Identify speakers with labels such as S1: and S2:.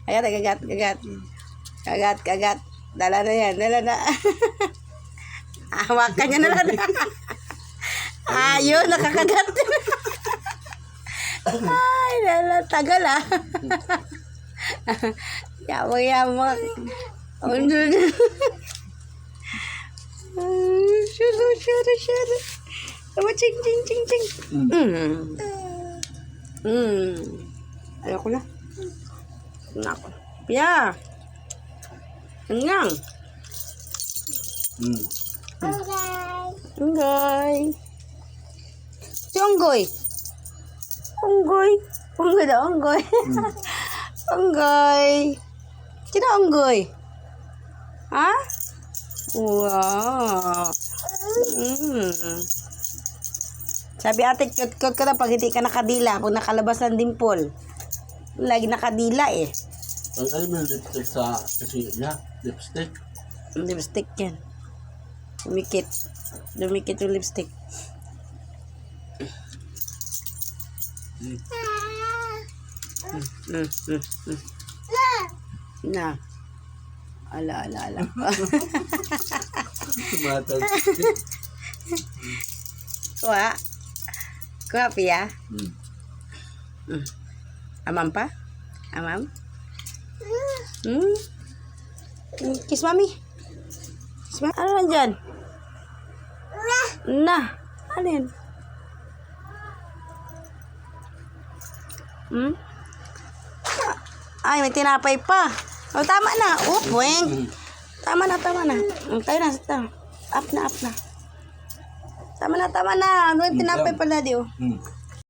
S1: Kagat, kagat, kagat. Kagat, kagat. Dala na yan, dala na. Hawakan niya na lang. Ayun, nakakagat. Ay, dala, tagal ah. Yawa-yawa. Shuru. Ching, ching, ching, ching. Ayoko na. Nako. Pia. Hanggang. Unggoy. Si Unggoy. Unggoy. Unggoy daw, Unggoy. Unggoy. Sino Unggoy? Ha? Wow. Sabi ate, cute ka na pag hindi ka nakadila. Kung nakalabas ng dimple. Lagi nakadila eh.
S2: Ang ano mo lipstick sa kasi niya? Lipstick?
S1: Lipstick yan. Dumikit. Dumikit yung lipstick. Na. Ala.
S2: Tumatag.
S1: Kuha, Pia. Amam pa? Amam? Kiss mami. Kiss mami. Ano nandyan? Na. Ano yun? Ay, may tinapay pa. Oh, tama na. Oh, buweng. Tama na. Tayo na. Up na. Tama na. Ano yung tinapay pala di oh.